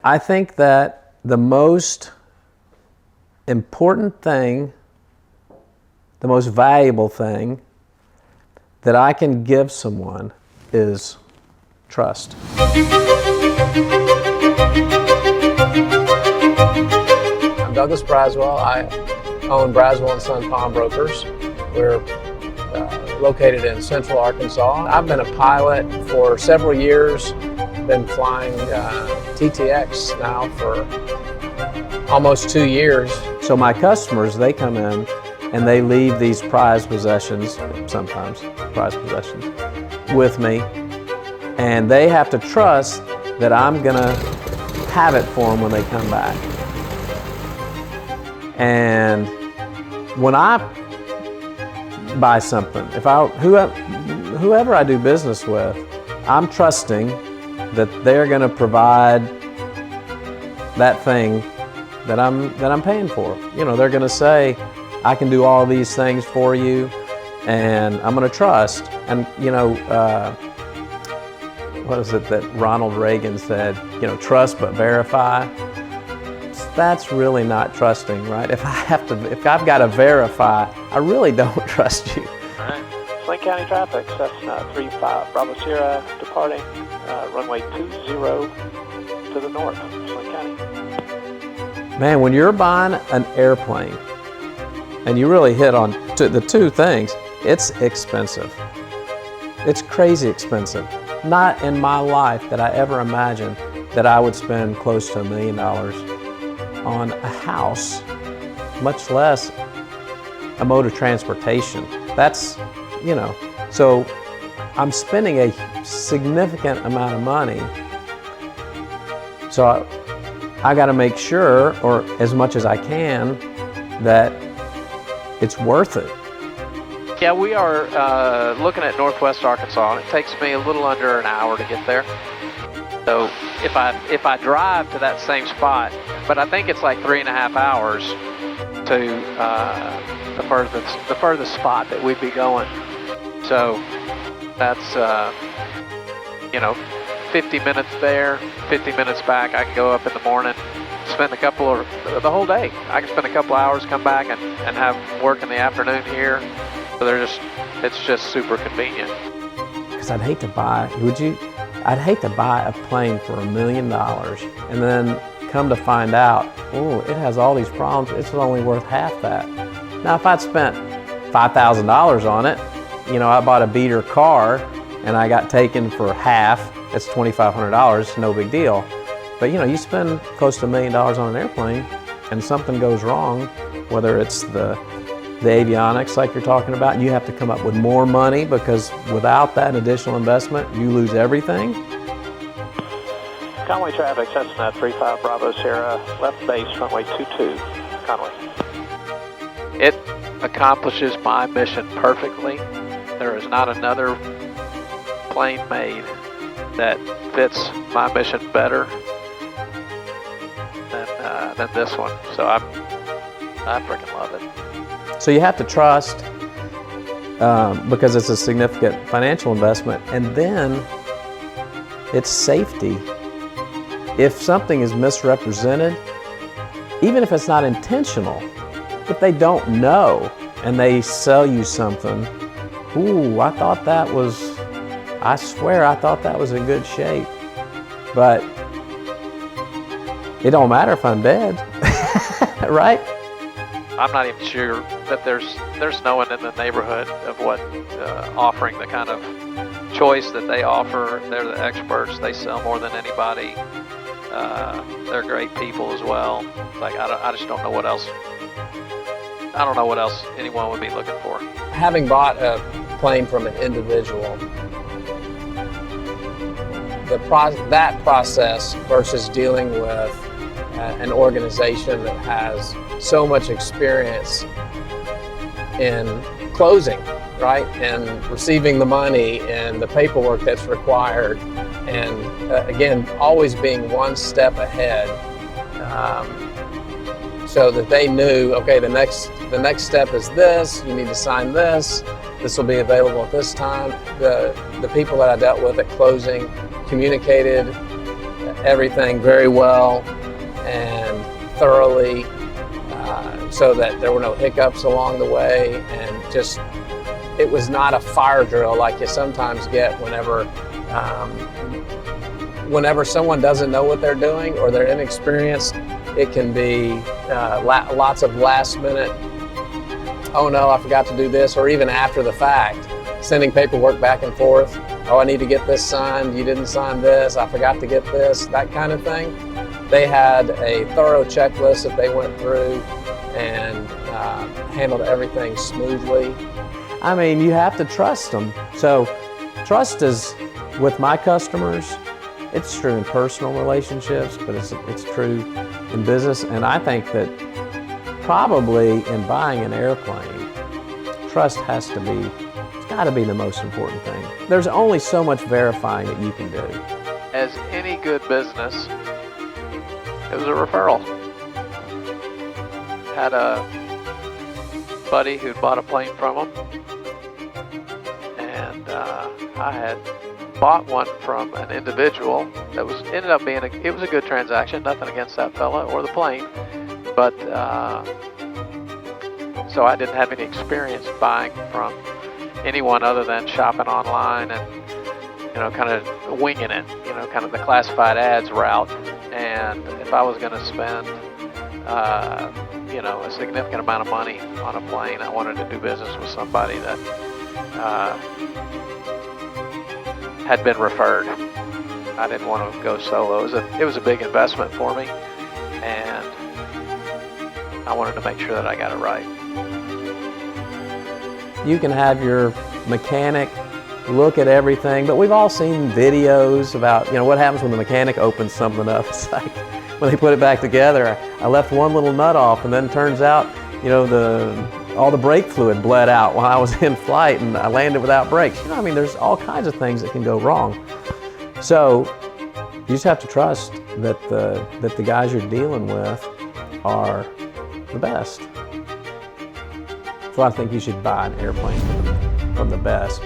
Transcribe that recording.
I think that the most important thing, the most valuable thing that I can give someone is trust. I'm Douglas Braswell. I own Braswell & Son Pawnbrokers. We're located in Central Arkansas. I've been a pilot for several years. Been flying TTX now for almost 2 years. So my customers, they come in and they leave these prized possessions, sometimes prized possessions, with me, and they have to trust that I'm gonna have it for them when they come back. And when I buy something, whoever I do business with, I'm trusting that they're going to provide that thing that I'm paying for. You know, they're going to say, I can do all these things for you, and I'm going to trust. And you know, what is it that Ronald Reagan said? You know, trust but verify. That's really not trusting, right? If I've got to verify, I really don't trust you. All right. Lake County traffic, Cessna 35 Bravo Sierra departing runway 20 to the north, Lake County. Man, when you're buying an airplane, and you really hit on the two things, it's expensive. It's crazy expensive. Not in my life did I ever imagine that I would spend close to $1 million on a house, much less a mode of transportation. That's, you know, so I'm spending a significant amount of money. So I got to make sure, or as much as I can, that it's worth it. Yeah, we are looking at Northwest Arkansas, and it takes me a little under an hour to get there. So if I drive to that same spot, but I think it's like 3.5 hours to the furthest spot that we'd be going. So that's you know, 50 minutes there, 50 minutes back. I can go up in the morning, spend the whole day. I can spend a couple hours, come back and have work in the afternoon here. So it's just super convenient. Because I'd hate to buy a plane for $1 million and then come to find out, oh, it has all these problems, it's only worth half that. Now if I'd spent $5,000 on it, you know, I bought a beater car and I got taken for half, it's $2,500, no big deal. But you know, you spend close to $1 million on an airplane and something goes wrong, whether it's the avionics like you're talking about, and you have to come up with more money because without that additional investment, you lose everything. Conway traffic, Cessna 35 Bravo Sierra, left base, runway 22, Conway. It accomplishes my mission perfectly. There is not another plane made that fits my mission better than this one. So I freaking love it. So you have to trust because it's a significant financial investment, and then it's safety. If something is misrepresented, even if it's not intentional, if they don't know and they sell you something, ooh, I swear I thought that was in good shape, but it don't matter if I'm dead, right? I'm not even sure that there's no one in the neighborhood of what offering the kind of choice that they offer. They're the experts. They sell more than anybody. They're great people as well. Like I just don't know what else. I don't know what else anyone would be looking for. Having bought a plane from an individual, that process versus dealing with an organization that has so much experience in closing, right? And receiving the money and the paperwork that's required. And again, always being one step ahead so that they knew, okay, the next step is this, you need to sign this will be available at this time. The people that I dealt with at closing communicated everything very well and thoroughly, so that there were no hiccups along the way, and just, it was not a fire drill like you sometimes get whenever someone doesn't know what they're doing or they're inexperienced. It can be lots of last minute, oh no, I forgot to do this, or even after the fact, sending paperwork back and forth. Oh, I need to get this signed, you didn't sign this, I forgot to get this, that kind of thing. They had a thorough checklist that they went through and handled everything smoothly. I mean, you have to trust them. So trust is, with my customers, it's true in personal relationships, but it's true in business. And I think that probably in buying an airplane, trust has to be, it's got to be the most important thing. There's only so much verifying that you can do. As any good business, it was a referral. Had a buddy who'd bought a plane from him, and I had bought one from an individual that ended up being it was a good transaction. Nothing against that fella or the plane, but so I didn't have any experience buying from anyone other than shopping online and, you know, kind of winging it, you know, kind of the classified ads route. And if I was going to spend you know, a significant amount of money on a plane, I wanted to do business with somebody that had been referred. I didn't want to go solo. It was a big investment for me, and I wanted to make sure that I got it right. You can have your mechanic look at everything, but we've all seen videos about, you know, what happens when the mechanic opens something up. It's like, when they put it back together, I left one little nut off, and then it turns out, you know, all the brake fluid bled out while I was in flight and I landed without brakes. You know, I mean, there's all kinds of things that can go wrong. So you just have to trust that the guys you're dealing with are the best. So I think you should buy an airplane from the best.